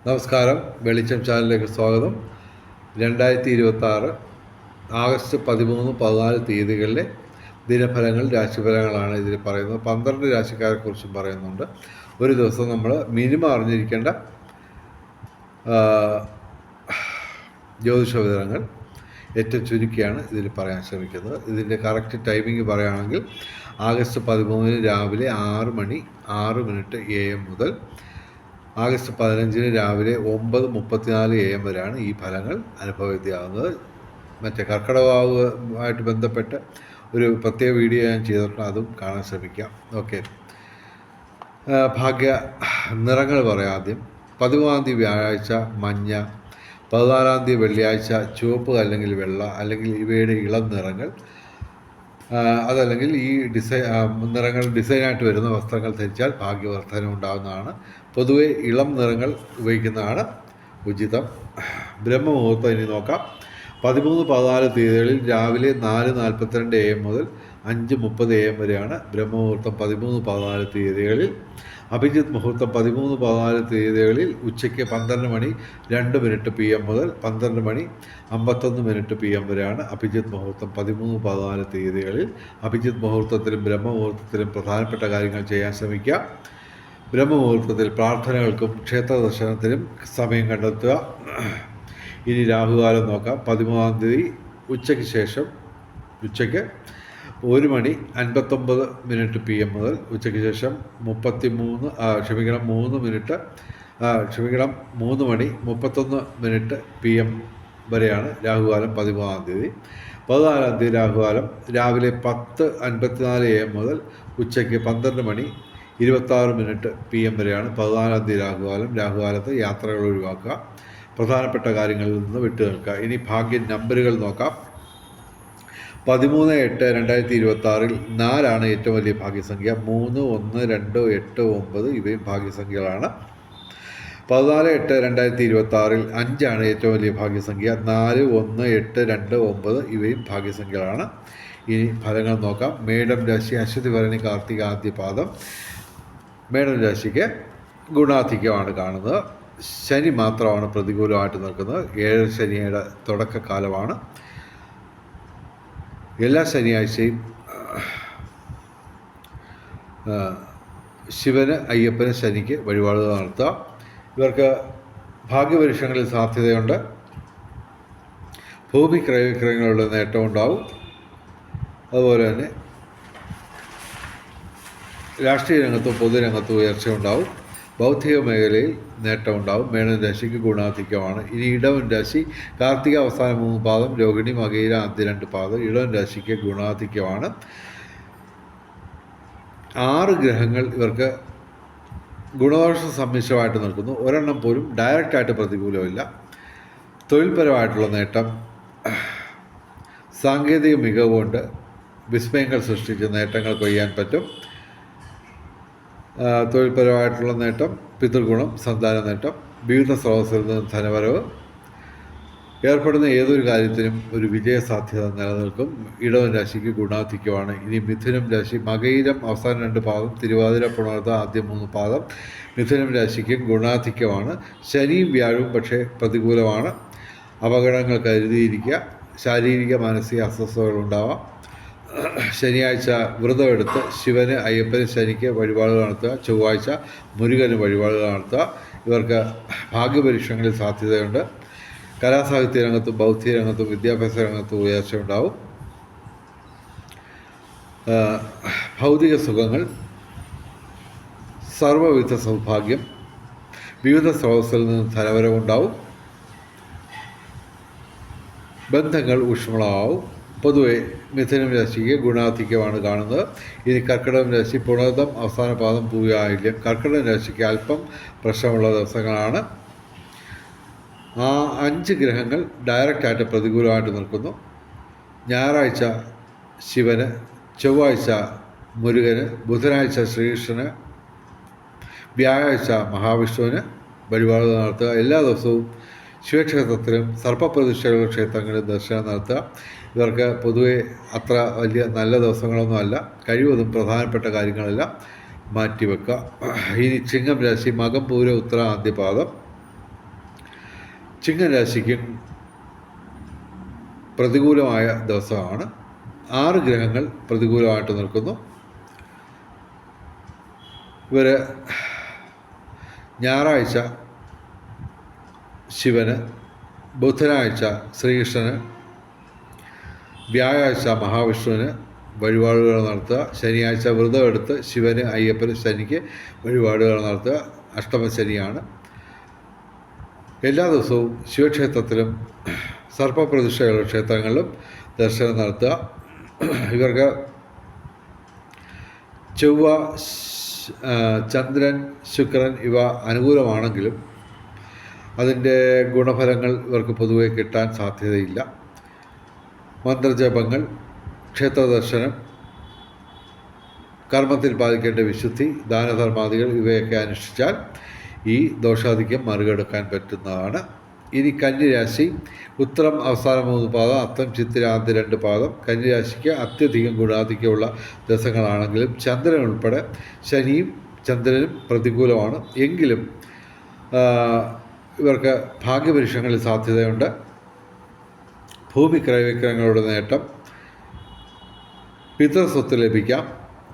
നമസ്കാരം. വെളിച്ചം ചാനലിലേക്ക് സ്വാഗതം. 2026 ആഗസ്റ്റ് 13, 14 തീയതികളിലെ ദിനഫലങ്ങൾ, രാശിഫലങ്ങളാണ് ഇതിൽ പറയുന്നത്. 12 രാശിക്കാരെക്കുറിച്ചും പറയുന്നുണ്ട്. ഒരു ദിവസം നമ്മൾ മിനിമം അറിഞ്ഞിരിക്കേണ്ട ജ്യോതിഷ വിവരങ്ങൾ ഏറ്റവും ചുരുക്കിയാണ് ഇതിൽ പറയാൻ ശ്രമിക്കുന്നത്. ഇതിൻ്റെ കറക്റ്റ് ടൈമിംഗ് പറയുകയാണെങ്കിൽ ആഗസ്റ്റ് 13 രാവിലെ 6:06 AM മുതൽ ആഗസ്റ്റ് 15 രാവിലെ 9:34 AM വരെയാണ് ഈ ഫലങ്ങൾ അനുഭവവേദ്യമാകുന്നത്. മറ്റേ കർക്കിടകമായിട്ട് ബന്ധപ്പെട്ട് ഒരു പ്രത്യേക വീഡിയോ ഞാൻ ചെയ്തിട്ടുണ്ട്, അതും കാണാൻ ശ്രമിക്കാം. ഓക്കെ, ഭാഗ്യ നിറങ്ങൾ പറയാം ആദ്യം. 13-ാം തീയതി വ്യാഴാഴ്ച മഞ്ഞ, 14-ാം തീയതി വെള്ളിയാഴ്ച ചുവപ്പ് അല്ലെങ്കിൽ വെള്ള അല്ലെങ്കിൽ ഇവയുടെ ഇളം നിറങ്ങൾ, അതല്ലെങ്കിൽ ഈ നിറങ്ങൾ ഡിസൈനായിട്ട് വരുന്ന വസ്ത്രങ്ങൾ ധരിച്ചാൽ ഭാഗ്യവർദ്ധന ഉണ്ടാകുന്നതാണ്. പൊതുവെ ഇളം നിറങ്ങൾ ഉപയോഗിക്കുന്നതാണ് ഉചിതം. ബ്രഹ്മമുഹൂർത്തം ഇനി നോക്കാം. 13, 14 തീയതികളിൽ രാവിലെ 4:42 AM മുതൽ 5:30 AM വരെയാണ് ബ്രഹ്മമുഹൂർത്തം 13, 14 തീയതികളിൽ. അഭിജിത്ത് മുഹൂർത്തം 13, 14 തീയതികളിൽ ഉച്ചയ്ക്ക് 12:02 PM മുതൽ 12:51 PM വരെയാണ് അഭിജിത്ത് മുഹൂർത്തം 13, 14 തീയതികളിൽ. അഭിജിത്ത് മുഹൂർത്തത്തിലും ബ്രഹ്മമുഹൂർത്തത്തിലും പ്രധാനപ്പെട്ട കാര്യങ്ങൾ ചെയ്യാൻ ശ്രമിക്കുക. ബ്രഹ്മമുഹൂർത്തത്തിൽ പ്രാർത്ഥനകൾക്കും ക്ഷേത്ര ദർശനത്തിനും സമയം കണ്ടെത്തുക. ഇനി രാഹുകാലം നോക്കാം. 13-ാം തീയതി ഉച്ചയ്ക്ക് ശേഷം ഉച്ചയ്ക്ക് 1:59 PM മുതൽ ഉച്ചയ്ക്ക് ശേഷം 3:31 PM വരെയാണ് രാഹുകാലം 13-ാം തീയതി. 14-ാം തീയതി രാഹുകാലം രാവിലെ 10:54 AM മുതൽ ഉച്ചയ്ക്ക് 12:26 PM വരെയാണ് 14-ാം തീയതി രാഹുകാലം. രാഹുകാലത്ത് യാത്രകൾ ഒഴിവാക്കുക, പ്രധാനപ്പെട്ട കാര്യങ്ങളിൽ നിന്ന് വിട്ടു നിൽക്കുക. ഇനി ഭാഗ്യ നമ്പറുകൾ നോക്കാം. 13/8/2026 4 ഏറ്റവും വലിയ ഭാഗ്യസംഖ്യ. 3, 1, 2, 8, 9 ഇവയും ഭാഗ്യസംഖ്യകളാണ്. 14/8/2026 5 ഏറ്റവും വലിയ ഭാഗ്യസംഖ്യ. 4, 1, 8, 2, 9 ഇവയും ഭാഗ്യസംഖ്യകളാണ്. ഇനി ഫലങ്ങൾ നോക്കാം. മേടം രാശി അശ്വതി ഭരണി കാർത്തിക ആദ്യ പാദം. മേടം രാശിക്ക് ഗുണാധിക്യമാണ് കാണുന്നത്. ശനി മാത്രമാണ് പ്രതികൂലമായിട്ട് നിൽക്കുന്നത്. 7 ശനിയുടെ തുടക്കക്കാലമാണ്. എല്ലാ ശനിയാഴ്ചയും ശിവന്, അയ്യപ്പന്, ശനിക്ക് വഴിപാടുകൾ നടത്തുക. ഇവർക്ക് ഭാഗ്യപരീക്ഷണങ്ങളിൽ സാധ്യതയുണ്ട്. ഭൂമി ക്രയവിക്രയങ്ങളുടെ നേട്ടമുണ്ടാവും. അതുപോലെ തന്നെ രാഷ്ട്രീയ രംഗത്തും പൊതുരംഗത്തും ഉയർച്ചയുണ്ടാവും. ബൗദ്ധിക മേഖലയിൽ നേട്ടമുണ്ടാവും. മേടൻ രാശിക്ക് ഗുണാധിക്യമാണ്. ഇനി ഇടവൻ രാശി കാർത്തിക അവസാന 3 പാദം, രോഹിണി, മകയിര ആദ്യ 2 പാദം. ഇടവൻ രാശിക്ക് ഗുണാധിക്യമാണ്. 6 ഗ്രഹങ്ങൾ ഇവർക്ക് ഗുണദോഷ സമ്മിശ്രമായിട്ട് നിൽക്കുന്നു. ഒരെണ്ണം പോലും ഡയറക്റ്റായിട്ട് പ്രതികൂലമില്ല. തൊഴിൽപരമായിട്ടുള്ള നേട്ടം, സാങ്കേതിക മികവുകൊണ്ട് വിസ്മയങ്ങൾ സൃഷ്ടിച്ച് നേട്ടങ്ങൾ കൊയ്യാൻ പറ്റും. തൊഴിൽപരമായിട്ടുള്ള നേട്ടം, പിതൃഗുണം, സന്താന നേട്ടം, വിവിധ സ്രോതസ്സിൽ നിന്ന് ധനവരവ്, ഏർപ്പെടുന്ന ഏതൊരു കാര്യത്തിനും ഒരു വിജയ സാധ്യത നിലനിൽക്കും. ഇടവൻ രാശിക്ക് ഗുണാധിക്യമാണ്. ഇനി മിഥുനം രാശി മകയിരം അവസാന 2 പാദം, തിരുവാതിര, പുണർത ആദ്യ 3 പാദം. മിഥുനം രാശിക്ക് ഗുണാധിക്യമാണ്. ശനിയും വ്യാഴവും പക്ഷേ പ്രതികൂലമാണ്. അപകടങ്ങൾ കരുതിയിരിക്കുക. ശാരീരിക മാനസിക അസ്വസ്ഥതകൾ ഉണ്ടാവാം. ശനിയാഴ്ച വ്രതമെടുത്ത് ശിവന്, അയ്യപ്പന്, ശനിക്ക് വഴിപാടുകൾ നടത്തുക. ചൊവ്വാഴ്ച മുരുകന് വഴിപാടുകൾ നടത്തുക. ഇവർക്ക് ഭാഗ്യപരീക്ഷണങ്ങളിൽ സാധ്യതയുണ്ട്. കലാസാഹിത്യ രംഗത്തും ബൗദ്ധിക രംഗത്തും വിദ്യാഭ്യാസ രംഗത്തും ഉയർച്ചയുണ്ടാവും. ഭൗതിക സുഖങ്ങൾ, സർവ്വവിധ സൗഭാഗ്യം, വിവിധ സ്രോതസ്സിൽ നിന്ന് ധനവരവുണ്ടാവും. ബന്ധങ്ങൾ ഊഷ്മളമാവും. പൊതുവെ മിഥുനം രാശിക്ക് ഗുണാധിക്യമാണ് കാണുന്നത്. ഇനി കർക്കിടകം രാശി പുണർദം അവസാന പാദം, പൂയായില്യം. കർക്കിടകം രാശിക്ക് അല്പം പ്രശ്നമുള്ള ദിവസങ്ങളാണ്. 5 ഗ്രഹങ്ങൾ ഡയറക്റ്റായിട്ട് പ്രതികൂലമായിട്ട് നിൽക്കുന്നു. ഞായറാഴ്ച ശിവന്, ചൊവ്വാഴ്ച മുരുകന്, ബുധനാഴ്ച ശ്രീകൃഷ്ണന്, വ്യാഴാഴ്ച മഹാവിഷ്ണുവിന് വഴിപാടുകൾ നടത്തുക. എല്ലാ ദിവസവും ശിവക്ഷേത്രത്തിലും സർപ്പപ്രതിഷ്ഠയുള്ള ക്ഷേത്രങ്ങളിലും ദർശനം നടത്തുക. ഇവർക്ക് പൊതുവെ അത്ര വലിയ നല്ല ദിവസങ്ങളൊന്നുമല്ല. കഴിവതും പ്രധാനപ്പെട്ട കാര്യങ്ങളെല്ലാം മാറ്റിവെക്കുക. ഇനി ചിങ്ങം രാശി മകം, പൂരം, ഉത്തര ആദ്യ പാദം. ചിങ്ങൻ രാശിക്കും പ്രതികൂലമായ ദിവസമാണ്. 6 ഗ്രഹങ്ങൾ പ്രതികൂലമായിട്ട് നിൽക്കുന്നു. ഇവർ ഞായറാഴ്ച ശിവന്, ബുധനാഴ്ച ശ്രീകൃഷ്ണന്, വ്യാഴാഴ്ച മഹാവിഷ്ണുവിന് വഴിപാടുകൾ നടത്തുക. ശനിയാഴ്ച വ്രതം എടുത്ത് ശിവന്, അയ്യപ്പന്, ശനിക്ക് വഴിപാടുകൾ നടത്തുക. അഷ്ടമശനിയാണ്. എല്ലാ ദിവസവും ശിവക്ഷേത്രത്തിലും സർപ്പപ്രതിഷ്ഠയുള്ള ക്ഷേത്രങ്ങളിലും ദർശനം നടത്തുക. ഇവർക്ക് ചൊവ്വ, ചന്ദ്രൻ, ശുക്രൻ ഇവ അനുകൂലമാണെങ്കിലും അതിൻ്റെ ഗുണഫലങ്ങൾ ഇവർക്ക് പൊതുവെ കിട്ടാൻ സാധ്യതയില്ല. മന്ത്രജപങ്ങൾ, ക്ഷേത്രദർശനം, കർമ്മത്തിൽ പാലിക്കേണ്ട വിശുദ്ധി, ദാനധർമാദികൾ ഇവയൊക്കെ അനുഷ്ഠിച്ചാൽ ഈ ദോഷാധിക്യം മറികടക്കാൻ പറ്റുന്നതാണ്. ഇനി കന്നിരാശി, ഉത്തരം അവസാന 3 പാദം, അത്തം ചിത്തിര ആദ്യ 2 പാദം. കന്നിരാശിക്ക് അത്യധികം ഗുണാധിക്യമുള്ള ദിവസങ്ങളാണെങ്കിലും ചന്ദ്രൻ ഉൾപ്പെടെ ശനിയും ചന്ദ്രനും പ്രതികൂലമാണ്. എങ്കിലും ഇവർക്ക് ഭാഗ്യപരീക്ഷണങ്ങളിൽ സാധ്യതയുണ്ട്. ഭൂമി ക്രയവിക്രയങ്ങളുടെ നേട്ടം, പിതൃസ്വത്ത് ലഭിക്കാം.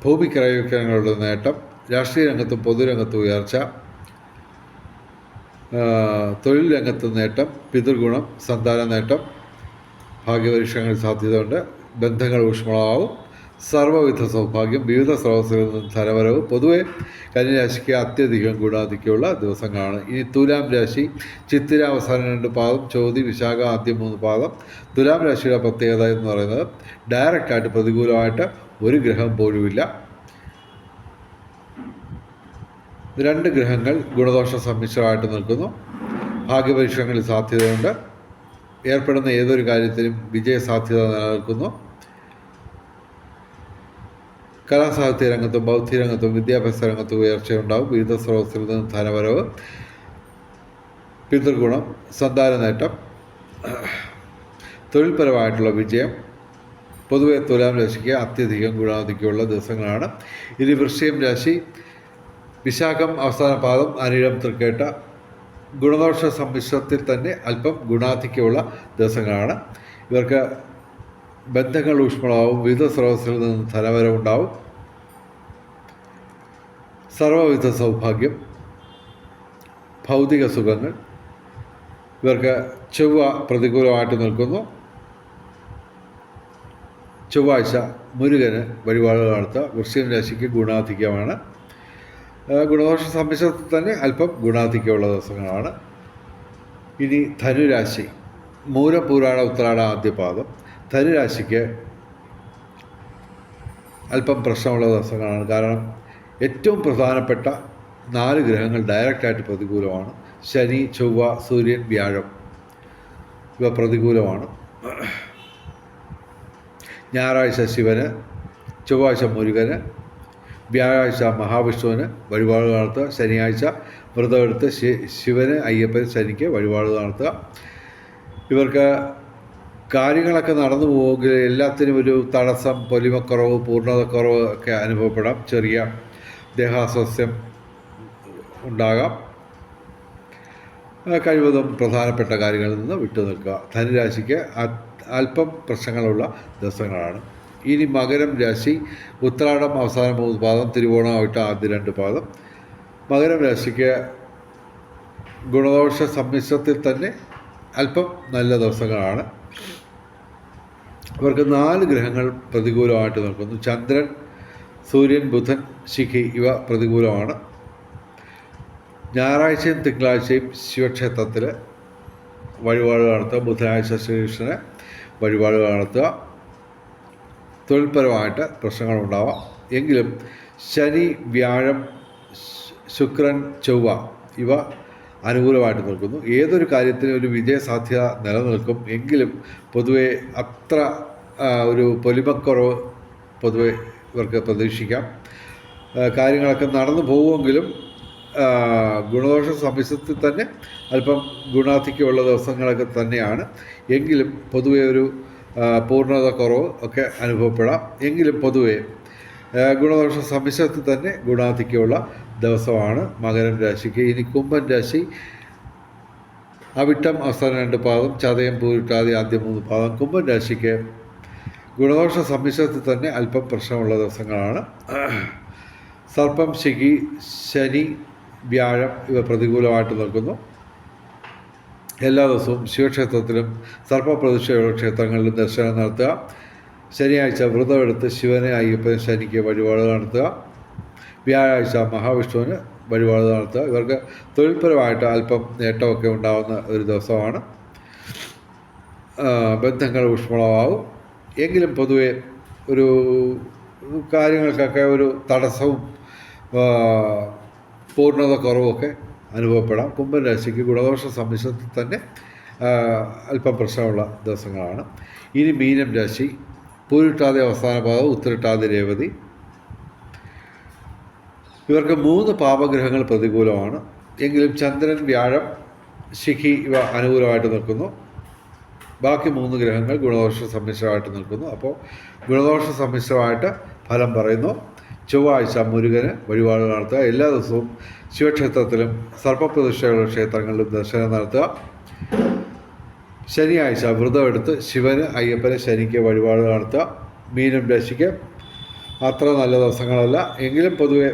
ഭൂമി ക്രയവിക്രയങ്ങളുടെ നേട്ടം, രാഷ്ട്രീയ രംഗത്തും പൊതുരംഗത്തും ഉയർച്ച, തൊഴിൽ രംഗത്ത് നേട്ടം, പിതൃഗുണം, സന്താന നേട്ടം, ഭാഗ്യപരീക്ഷണങ്ങളിൽ സാധ്യതയുണ്ട്. ബന്ധങ്ങൾ ഊഷ്മളമാവും. സർവ്വവിധ സൗഭാഗ്യം, വിവിധ സ്രോതസ്സുകളിൽ നിന്നും ധനവരവ്. പൊതുവെ കന്നിരാശിക്ക് അത്യധികം ഗുണാധിക്യമുള്ള ദിവസങ്ങളാണ്. ഇനി തുലാം രാശി, ചിത്തിര അവസാന 2 പാദം, ചോതി, വിശാഖ ആദ്യം 3 പാദം. തുലാം രാശിയുടെ പ്രത്യേകത എന്ന് പറയുന്നത് ഡയറക്റ്റായിട്ട് പ്രതികൂലമായിട്ട് ഒരു ഗ്രഹം പോലുമില്ല. 2 ഗ്രഹങ്ങൾ ഗുണദോഷ സമ്മിശ്രമായിട്ട് നിൽക്കുന്നു. ഭാഗ്യപരീക്ഷണങ്ങളിൽ സാധ്യതയുണ്ട്. ഏർപ്പെടുന്ന ഏതൊരു കാര്യത്തിലും വിജയസാധ്യത നിലനിൽക്കുന്നു. കലാസാഹിത്യ രംഗത്തും ബൗദ്ധിക രംഗത്തും വിദ്യാഭ്യാസ രംഗത്തും ഉയർച്ചയുണ്ടാവും. വിവിധ സ്രോതസ്സിൽ നിന്ന് ധനവരവ്, പിതൃഗുണം, സന്താന നേട്ടം, തൊഴിൽപരമായിട്ടുള്ള വിജയം. പൊതുവെ തുലാം രാശിക്ക് അത്യധികം ഗുണാധിക്യമുള്ള ദിവസങ്ങളാണ്. ഇനി വൃശ്ചികം രാശി, വിശാഖം അവസാന പാദം, അനിഴം, തൃക്കേട്ട. ഗുണദോഷ സമ്മിശ്രത്തിൽ തന്നെ അല്പം ഗുണാധിക്യമുള്ള ദിവസങ്ങളാണ്. ഇവർക്ക് ബന്ധങ്ങൾ ഊഷ്മളമാവും. വിവിധ സ്രോതസ്സിൽ നിന്ന് ധനവരവുണ്ടാവും. സർവ്വവിധ സൗഭാഗ്യം, ഭൗതിക സുഖങ്ങൾ. ഇവർക്ക് ചൊവ്വ പ്രതികൂലമായിട്ട് നിൽക്കുന്നു. ചൊവ്വാഴ്ച മുരുകന് വഴിപാടുകൾ നടത്തുക. വൃശ്ചികം രാശിക്ക് ഗുണാധിക്യമാണ്. ഗുണദോഷ സമ്മിശ്രത്തിൽ തന്നെ അല്പം ഗുണാധിക്യമുള്ള ദിവസങ്ങളാണ്. ഇനി ധനുരാശി, മൂലം, പൂരാട, ഉത്രാട ആദ്യ പാദം. ധനുരാശിക്ക് അല്പം പ്രശ്നമുള്ള ദിവസങ്ങളാണ്. കാരണം ഏറ്റവും പ്രധാനപ്പെട്ട 4 ഗ്രഹങ്ങൾ ഡയറക്റ്റായിട്ട് പ്രതികൂലമാണ്. ശനി, ചൊവ്വ, സൂര്യൻ, വ്യാഴം ഇവ പ്രതികൂലമാണ്. ഞായറാഴ്ച ശിവന്, ചൊവ്വാഴ്ച മുരുകന്, വ്യാഴാഴ്ച മഹാവിഷ്ണുവിന് വഴിപാടുകൾ നടത്തുക. ശനിയാഴ്ച വ്രതമെടുത്ത് ശിവന്, അയ്യപ്പന്, ശനിക്ക് വഴിപാടുകൾ നടത്തുക. ഇവർക്ക് കാര്യങ്ങളൊക്കെ നടന്നു പോകുമെങ്കിൽ എല്ലാത്തിനും ഒരു തടസ്സം, പൊലിമക്കുറവ്, പൂർണ്ണതക്കുറവ് ഒക്കെ അനുഭവപ്പെടാം. ചെറിയ ദേഹാസ്വാസ്ഥ്യം ഉണ്ടാകാം. കഴിവതും പ്രധാനപ്പെട്ട കാര്യങ്ങളിൽ നിന്ന് വിട്ടു നിൽക്കുക. ധനുരാശിക്ക് അല്പം പ്രശ്നങ്ങളുള്ള ദിവസങ്ങളാണ്. ഇനി മകരം രാശി, ഉത്രാടം അവസാന 3 പാദം, തിരുവോണം ആയിട്ട് ആദ്യ 2 പാദം. മകരം രാശിക്ക് ഗുണദോഷ സമ്മിശ്രത്തിൽ തന്നെ അല്പം നല്ല ദിവസങ്ങളാണ്. ഇവർക്ക് 4 ഗ്രഹങ്ങൾ പ്രതികൂലമായിട്ട് നിൽക്കുന്നു. ചന്ദ്രൻ, സൂര്യൻ, ബുധൻ, ശിഖി ഇവ പ്രതികൂലമാണ്. ഞായറാഴ്ചയും തിങ്കളാഴ്ചയും ശിവക്ഷേത്രത്തിൽ വഴിപാടുകൾ നടത്തുക. ബുധനാഴ്ച ശ്രീകൃഷ്ണന് വഴിപാടുകൾ നടത്തുക. തൊഴിൽപരമായിട്ട് പ്രശ്നങ്ങളുണ്ടാവാം. എങ്കിലും ശനി, വ്യാഴം, ശുക്രൻ, ചൊവ്വ ഇവ അനുകൂലമായിട്ട് നിൽക്കുന്നു. ഏതൊരു കാര്യത്തിനും ഒരു വിജയസാധ്യത നിലനിൽക്കും. എങ്കിലും പൊതുവെ അത്ര ഒരു പൊലിമക്കുറവ് പൊതുവെ ഇവർക്ക് പ്രതീക്ഷിക്കാം. കാര്യങ്ങളൊക്കെ നടന്നു പോകുമെങ്കിലും ഗുണദോഷ സമ്മിശ്രത്തിൽ തന്നെ അല്പം ഗുണാധിക്യമുള്ള ദിവസങ്ങളൊക്കെ തന്നെയാണ്. എങ്കിലും പൊതുവെ ഒരു പൂർണ്ണത കുറവ് ഒക്കെ അനുഭവപ്പെടാം. എങ്കിലും പൊതുവെ ഗുണദോഷ സമ്മിശ്രത്തിൽ തന്നെ ഗുണാധിക്യമുള്ള ദിവസമാണ് മകരം രാശിക്ക്. ഇനി കുംഭൻ രാശി, അവിട്ടം അവസാന 2 പാദം, ചതയം പൂരിട്ടാതി ആദ്യ 3 പാദം. കുംഭൻ രാശിക്ക് ഗുണദോഷ സമ്മിശ്രത്തിൽ തന്നെ അല്പം പ്രശ്നമുള്ള ദിവസങ്ങളാണ്. സർപ്പം, ശനി, വ്യാഴം ഇവ പ്രതികൂലമായിട്ട് നിൽക്കുന്നു. എല്ലാ ദിവസവും ശിവക്ഷേത്രത്തിലും സർപ്പപ്രതിഷ്ഠയുള്ള ക്ഷേത്രങ്ങളിലും ദർശനം നടത്തുക. ശനിയാഴ്ച വ്രതമെടുത്ത് ശിവനെ, അയ്യപ്പന്, ശനിക്ക് വഴിപാട് നടത്തുക. വ്യാഴാഴ്ച മഹാവിഷ്ണുവിന് വഴിപാട് നടത്തുക. ഇവർക്ക് തൊഴിൽപരമായിട്ട് അല്പം നേട്ടമൊക്കെ ഉണ്ടാകുന്ന ഒരു ദിവസമാണ്. ബന്ധങ്ങൾ ഊഷ്മളമാവും. എങ്കിലും പൊതുവെ ഒരു കാര്യങ്ങൾക്കൊക്കെ ഒരു തടസ്സവും പൂർണ്ണത കുറവുമൊക്കെ അനുഭവപ്പെടാം. കുംഭൻ രാശിക്ക് ഗുണദോഷ സമ്മിശ്രത്തിൽ തന്നെ അല്പം പ്രശ്നമുള്ള ദിവസങ്ങളാണ്. ഇനി മീനം രാശി, പൂരിട്ടാതി അവസാന പാദം, ഉത്തരട്ടാതി രേവതി. ഇവർക്ക് 3 പാപഗ്രഹങ്ങൾ പ്രതികൂലമാണ്. എങ്കിലും ചന്ദ്രൻ, വ്യാഴം, ശിഖി ഇവ അനുകൂലമായിട്ട് നിൽക്കുന്നു. ബാക്കി 3 ഗ്രഹങ്ങൾ ഗുണദോഷ സമ്മിശ്രമായിട്ട് നിൽക്കുന്നു. അപ്പോൾ ഗുണദോഷ സമ്മിശ്രമായിട്ട് ഫലം പറയുന്നു. ചൊവ്വാഴ്ച മുരുകന് വഴിപാട് നടത്തുക. എല്ലാ ദിവസവും ശിവക്ഷേത്രത്തിലും സർപ്പപ്രതിഷ്ഠയുള്ള ക്ഷേത്രങ്ങളിലും ദർശനം നടത്തുക. ശനിയാഴ്ച വ്രതമെടുത്ത് ശിവന്, അയ്യപ്പന്, ശനിക്ക് വഴിപാട് നടത്തുക. മീനം രാശിക്ക് അത്ര നല്ല ദിവസങ്ങളല്ല. എങ്കിലും പൊതുവെ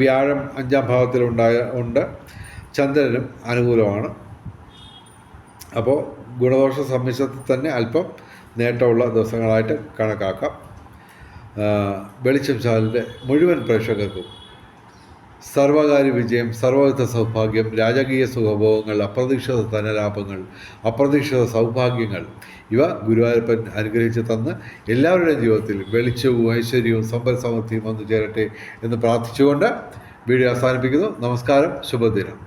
വ്യാഴം 5ാം ഭാവത്തിലുണ്ട്. ചന്ദ്രനും അനുകൂലമാണ്. അപ്പോൾ ഗുണദോഷ സമ്മിശ്രത്തിൽ തന്നെ അല്പം നേട്ടമുള്ള ദിവസങ്ങളായിട്ട് കണക്കാക്കാം. വെളിച്ചം ചാനലിൻ്റെ മുഴുവൻ പ്രേക്ഷകർക്കും സർവകാര്യ വിജയം, സർവവിധ സൗഭാഗ്യം, രാജകീയ സുഖഭോഗങ്ങൾ, അപ്രതീക്ഷിത ധനലാഭങ്ങൾ, അപ്രതീക്ഷിത സൗഭാഗ്യങ്ങൾ ഇവ ഗുരുവായൂരപ്പൻ അനുഗ്രഹിച്ച് തന്ന് എല്ലാവരുടെയും ജീവിതത്തിൽ വെളിച്ചവും ഐശ്വര്യവും സമ്പൽ സമൃദ്ധിയും വന്നു ചേരട്ടെ എന്ന് പ്രാർത്ഥിച്ചുകൊണ്ട് വീഡിയോ അവസാനിപ്പിക്കുന്നു. നമസ്കാരം, ശുഭദിനം.